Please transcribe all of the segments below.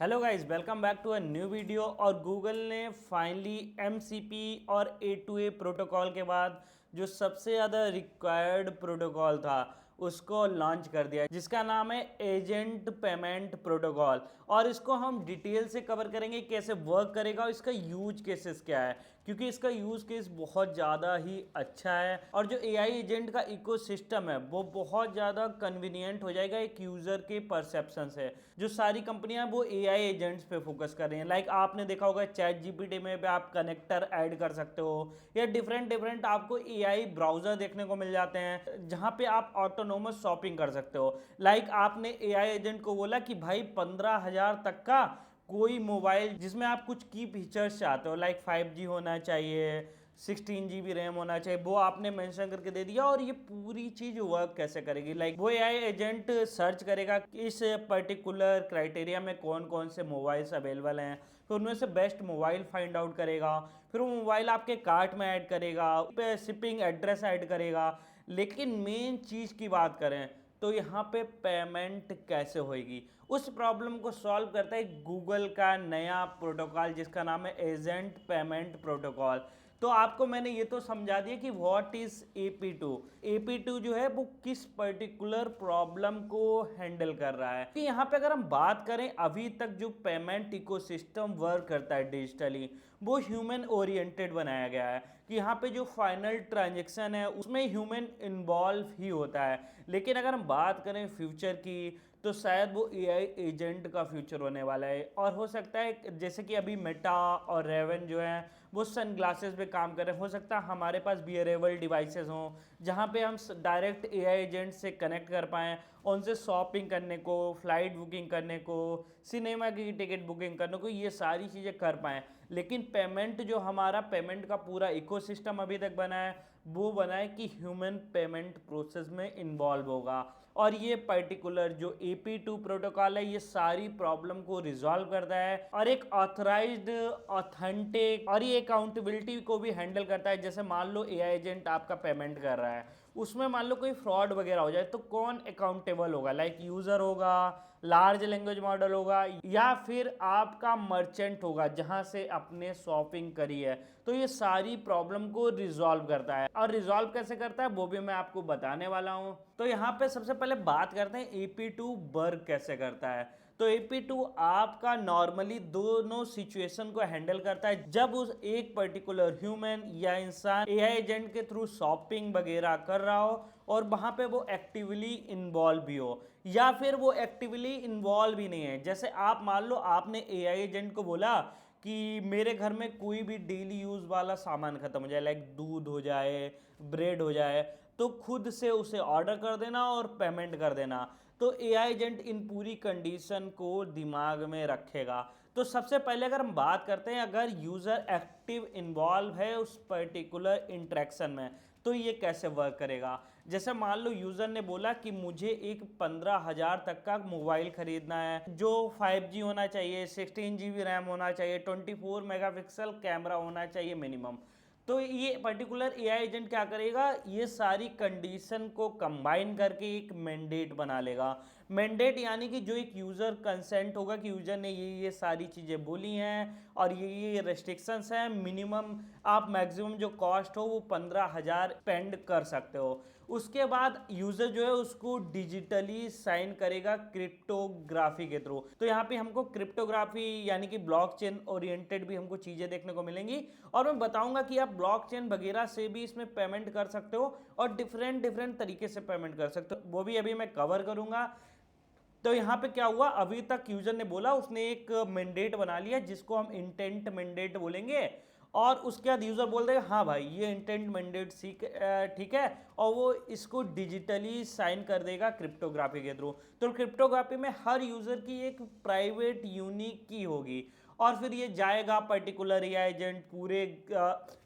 Hello guys, welcome back to a new video. और Google ने finally MCP और A2A protocol के बाद जो सबसे ज़्यादा रिक्वायर्ड प्रोटोकॉल था उसको लॉन्च कर दिया, जिसका नाम है एजेंट पेमेंट प्रोटोकॉल। और इसको हम डिटेल से कवर करेंगे, कैसे वर्क करेगा और इसका यूज केसेस क्या है, क्योंकि इसका यूज केस बहुत ज़्यादा ही अच्छा है। और जो AI एजेंट का इकोसिस्टम है वो बहुत ज़्यादा कन्वीनियंट हो जाएगा एक यूज़र के परसेप्शन से। जो सारी कंपनियां वो AI एजेंट्स पे फोकस कर रही हैं। लाइक आपने देखा होगा चैट GPT में भी आप कनेक्टर ऐड कर सकते हो, या डिफरेंट डिफरेंट आपको AI ब्राउज़र देखने को मिल जाते हैं जहाँ पे आप ऑटोनोमस शॉपिंग कर सकते हो। लाइक आपने AI एजेंट को बोला कि भाई 15,000 तक का कोई मोबाइल जिसमें आप कुछ की फीचर्स चाहते हो, लाइक 5G होना चाहिए, 16 GB रैम होना चाहिए, वो आपने मेंशन करके दे दिया। और ये पूरी चीज वर्क कैसे करेगी, लाइक वो AI एजेंट सर्च करेगा कि इस पर्टिकुलर क्राइटेरिया में कौन कौन से मोबाइल्स अवेलेबल हैं, फिर उनमें से बेस्ट मोबाइल फाइंड आउट करेगा, फिर वो मोबाइल आपके कार्ट में ऐड करेगा, पे शिपिंग एड्रेस ऐड करेगा। लेकिन मेन चीज की बात करें तो यहाँ पे पेमेंट कैसे होएगी, उस प्रॉब्लम को सॉल्व करता है गूगल का नया प्रोटोकॉल जिसका नाम है एजेंट पेमेंट प्रोटोकॉल। तो आपको मैंने ये तो समझा दिया कि व्हाट इज AP2। AP2 जो है वो किस पर्टिकुलर प्रॉब्लम को हैंडल कर रहा है। कि यहाँ पे अगर हम बात करें अभी तक जो पेमेंट इकोसिस्टम वर्क करता है डिजिटली, वो ह्यूमन ओरिएंटेड बनाया गया है कि यहाँ पे जो फाइनल ट्रांजेक्शन है उसमें ह्यूमन इन्वॉल्व ही होता है। लेकिन अगर हम बात करें फ्यूचर की तो शायद वो AI एजेंट का फ्यूचर होने वाला है। और हो सकता है जैसे कि अभी मेटा और रेवन जो है वो सन ग्लासेस पे काम कर रहे हैं, हो सकता है हमारे पास बियरेबल डिवाइसेस हों जहाँ पे हम डायरेक्ट AI एजेंट से कनेक्ट कर पाएँ, उनसे शॉपिंग करने को, फ्लाइट बुकिंग करने को, सिनेमा की टिकट बुकिंग करने को, ये सारी चीज़ें कर पाएँ। लेकिन पेमेंट जो हमारा पेमेंट का पूरा इकोसिस्टम अभी तक बना है वो बना है कि ह्यूमन पेमेंट प्रोसेस में इन्वॉल्व होगा। और ये पर्टिकुलर जो AP2 प्रोटोकॉल है ये सारी प्रॉब्लम को रिजॉल्व करता है और एक ऑथराइज्ड, ऑथेंटिक और ये अकाउंटेबिलिटी को भी हैंडल करता है। जैसे मान लो AI एजेंट आपका पेमेंट कर रहा है, उसमें मान लो कोई फ्रॉड वगैरह हो जाए तो कौन अकाउंटेबल होगा, लाइक यूज़र होगा, लार्ज लैंग्वेज मॉडल होगा, या फिर आपका मर्चेंट होगा जहां से आपने शॉपिंग करी है। तो ये सारी प्रॉब्लम को रिजॉल्व करता है। और रिजॉल्व कैसे करता है वो भी मैं आपको बताने वाला हूं। तो यहाँ पे सबसे पहले बात करते हैं AP2 वर्क कैसे करता है। तो AP2 आपका नॉर्मली दोनों सिचुएशन को हैंडल करता है, जब उस एक पर्टिकुलर ह्यूमन या इंसान AI एजेंट के थ्रू शॉपिंग वगैरह कर रहा हो और वहां पे वो एक्टिवली इन्वॉल्व भी हो, या फिर वो एक्टिवली इन्वॉल्व ही नहीं है। जैसे आप मान लो आपने AI एजेंट को बोला कि मेरे घर में कोई भी डेली यूज़ वाला सामान ख़त्म हो जाए, लाइक दूध हो जाए, ब्रेड हो जाए, तो खुद से उसे ऑर्डर कर देना और पेमेंट कर देना। तो AI एजेंट इन पूरी कंडीशन को दिमाग में रखेगा। तो सबसे पहले अगर हम बात करते हैं, अगर यूज़र एक्टिव इन्वॉल्व है उस पर्टिकुलर इंट्रैक्शन में तो ये कैसे वर्क करेगा। जैसे मान लो यूज़र ने बोला कि मुझे एक 15,000 तक का मोबाइल खरीदना है जो 5G होना चाहिए, 16 GB रैम होना चाहिए, 24 मेगापिक्सल कैमरा होना चाहिए मिनिमम। तो ये पर्टिकुलर AI एजेंट क्या करेगा, ये सारी कंडीशन को कंबाइन करके एक मैंडेट बना लेगा। मैंडेट यानी कि जो एक यूज़र कंसेंट होगा कि यूज़र ने ये सारी चीज़ें बोली हैं और ये रेस्ट्रिक्शंस हैं, मिनिमम आप मैक्सिमम जो कॉस्ट हो वो 15,000 स्पेंड कर सकते हो। उसके बाद यूज़र जो है उसको डिजिटली साइन करेगा क्रिप्टोग्राफी के थ्रू। तो यहाँ पे हमको क्रिप्टोग्राफी यानी कि ब्लॉकचेन ओरिएंटेड भी हमको चीज़ें देखने को मिलेंगी। और मैं बताऊंगा कि आप ब्लॉकचेन वगैरह से भी इसमें पेमेंट कर सकते हो और डिफरेंट डिफरेंट तरीके से पेमेंट कर सकते हो, वो भी अभी मैं कवर करूंगा। तो यहाँ पे क्या हुआ, अभी तक यूजर ने बोला, उसने एक मैंडेट बना लिया जिसको हम इंटेंट मैंडेट बोलेंगे। और उसके बाद यूजर बोल देगा हाँ भाई ये इंटेंट मैंडेट ठीक है, और वो इसको डिजिटली साइन कर देगा क्रिप्टोग्राफी के थ्रू। तो क्रिप्टोग्राफी में हर यूजर की एक प्राइवेट यूनिक की होगी और फिर ये जाएगा पर्टिकुलर AI एजेंट पूरे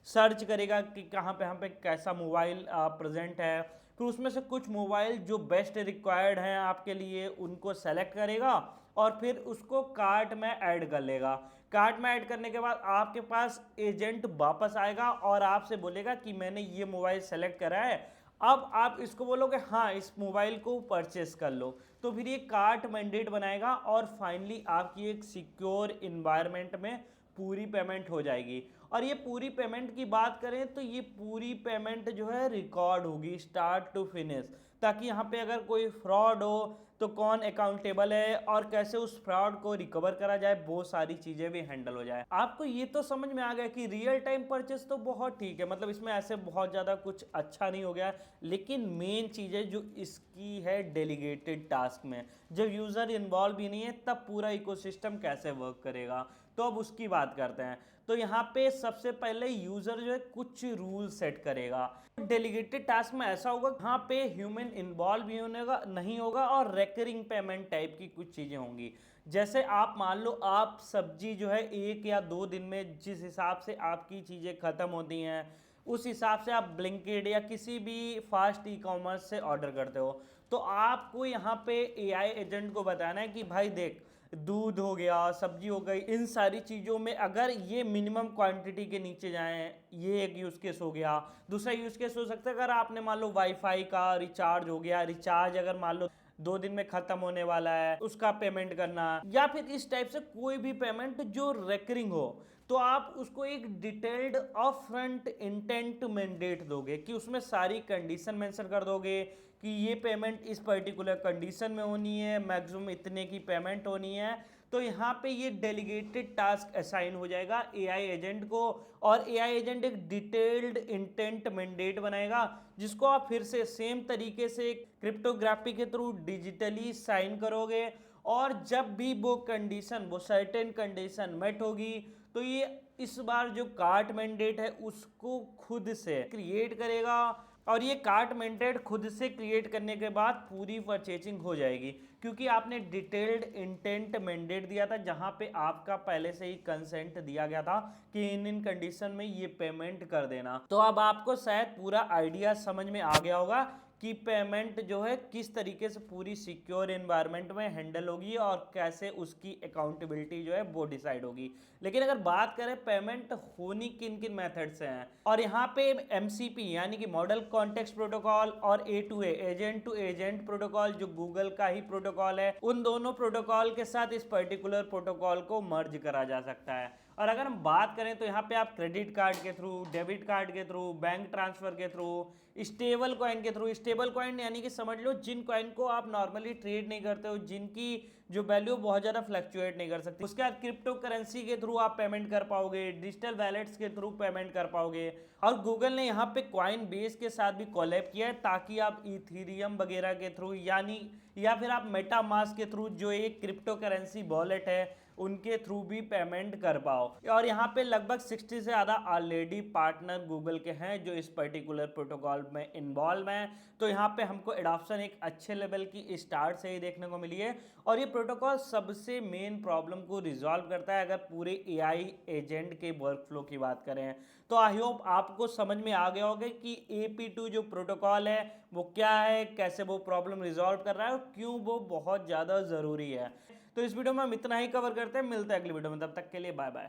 सर्च करेगा कि कहाँ पे कैसा मोबाइल प्रेजेंट है। फिर उसमें से कुछ मोबाइल जो बेस्ट रिक्वायर्ड हैं आपके लिए उनको सेलेक्ट करेगा और फिर उसको कार्ट में ऐड कर लेगा। कार्ट में ऐड करने के बाद आपके पास एजेंट वापस आएगा और आपसे बोलेगा कि मैंने ये मोबाइल सेलेक्ट करा है, अब आप इसको बोलोगे हाँ इस मोबाइल को परचेस कर लो, तो फिर ये कार्ट मैंडेट बनाएगा और फाइनली आपकी एक सिक्योर इन्वायरमेंट में पूरी पेमेंट हो जाएगी। और ये पूरी पेमेंट की बात करें तो ये पूरी पेमेंट जो है रिकॉर्ड होगी स्टार्ट टू फिनिश, ताकि यहाँ पे अगर कोई फ्रॉड हो तो कौन अकाउंटेबल है और कैसे उस फ्रॉड को रिकवर करा जाए, वो सारी चीज़ें भी हैंडल हो जाए। आपको ये तो समझ में आ गया कि रियल टाइम परचेस तो बहुत ठीक है, मतलब इसमें ऐसे बहुत ज़्यादा कुछ अच्छा नहीं हो गया, लेकिन मेन चीज़ जो इसकी है डेलीगेटेड टास्क में जब यूज़र इन्वॉल्व ही नहीं है तब पूरा इकोसिस्टम कैसे वर्क करेगा, तो अब उसकी बात करते हैं। तो यहाँ पे सबसे पहले यूजर जो है कुछ रूल सेट करेगा। डेलीगेटेड टास्क में ऐसा होगा यहाँ पे ह्यूमन इन्वॉल्व भी होने का नहीं होगा और रेकरिंग पेमेंट टाइप की कुछ चीज़ें होंगी। जैसे आप मान लो आप सब्जी जो है 1 या 2 दिन में जिस हिसाब से आपकी चीज़ें ख़त्म होती हैं उस हिसाब से आप ब्लिंकिट या किसी भी फास्ट ई कॉमर्स से ऑर्डर करते हो, तो आपको यहाँ पे एआई एजेंट को बताना है कि भाई देख दूध हो गया, सब्जी हो गई, इन सारी चीज़ों में अगर ये मिनिमम क्वांटिटी के नीचे जाएं, ये एक यूज़ केस हो गया। दूसरा यूज़ केस हो सकता है अगर आपने मान लो वाईफाई का रिचार्ज हो गया, रिचार्ज अगर मान लो 2 दिन में ख़त्म होने वाला है उसका पेमेंट करना, या फिर इस टाइप से कोई भी पेमेंट जो रेकरिंग हो, तो आप उसको एक detailed up front intent mandate दोगे कि उसमें सारी कंडीशन मेंशन कर दोगे कि ये पेमेंट इस पर्टिकुलर कंडीशन में होनी है, मैक्सिमम इतने की पेमेंट होनी है। तो यहाँ पे ये डेलीगेटेड टास्क असाइन हो जाएगा एआई एजेंट को, और एआई एजेंट एक डिटेल्ड इंटेंट मैंडेट बनाएगा जिसको आप फिर से सेम तरीके से क्रिप्टोग्राफी के थ्रू डिजिटली साइन करोगे, और जब भी वो कंडीशन, वो सर्टेन कंडीशन मेट होगी, तो ये इस बार जो कार्ट मैंडेट है उसको खुद से क्रिएट करेगा, और ये कार्ट मैंडेट खुद से क्रिएट करने के बाद पूरी परचेजिंग हो जाएगी, क्योंकि आपने डिटेल्ड इंटेंट मैंडेट दिया था जहां पे आपका पहले से ही कंसेंट दिया गया था कि इन कंडीशन में ये पेमेंट कर देना। तो अब आपको शायद पूरा आइडिया समझ में आ गया होगा कि पेमेंट जो है किस तरीके से पूरी सिक्योर एनवायरनमेंट में हैंडल होगी और कैसे उसकी अकाउंटेबिलिटी जो है वो डिसाइड होगी। लेकिन अगर बात करें पेमेंट होनी किन किन मेथड से हैं, और यहाँ पे MCP यानी कि मॉडल कॉन्टेक्स्ट प्रोटोकॉल और A2A agent to agent protocol जो गूगल का ही प्रोटोकॉल है, उन दोनों प्रोटोकॉल के साथ इस पर्टिकुलर प्रोटोकॉल को मर्ज करा जा सकता है। और अगर हम बात करें तो यहाँ पे आप क्रेडिट कार्ड के थ्रू, डेबिट कार्ड के थ्रू, बैंक ट्रांसफर के थ्रू, स्टेबल कॉइन के थ्रू, स्टेबल कॉइन यानी कि समझ लो जिन कॉइन को आप नॉर्मली ट्रेड नहीं करते हो, जिनकी जो वैल्यू बहुत ज़्यादा फ्लक्चुएट नहीं कर सकती, उसके बाद क्रिप्टो करेंसी के थ्रू आप पेमेंट कर पाओगे, डिजिटल वैलेट्स के थ्रू पेमेंट कर पाओगे। और गूगल ने यहाँ पे कॉइन बेस के साथ भी कोलैब किया है ताकि आप इथीरियम वगैरह के थ्रू यानी या फिर आप मेटामास्क के थ्रू जो एक क्रिप्टो करेंसी वॉलेट है उनके थ्रू भी पेमेंट कर पाओ। और यहाँ पे लगभग 60 से ज़्यादा ऑलरेडी पार्टनर गूगल के हैं जो इस पर्टिकुलर प्रोटोकॉल में इन्वॉल्व हैं। तो यहाँ पे हमको एडॉप्शन एक अच्छे लेवल की स्टार्ट से ही देखने को मिली है, और ये प्रोटोकॉल सबसे मेन प्रॉब्लम को रिजॉल्व करता है अगर पूरे एआई एजेंट के वर्कफ्लो की बात करें। तो आई होप आपको समझ में आ गया होगा कि AP2 जो प्रोटोकॉल है वो क्या है, कैसे वो प्रॉब्लम रिजॉल्व कर रहा है और क्यों वो बहुत ज़्यादा ज़रूरी है। तो इस वीडियो में हम इतना ही कवर करते हैं, मिलते हैं अगली वीडियो में, तब तक के लिए बाय बाय।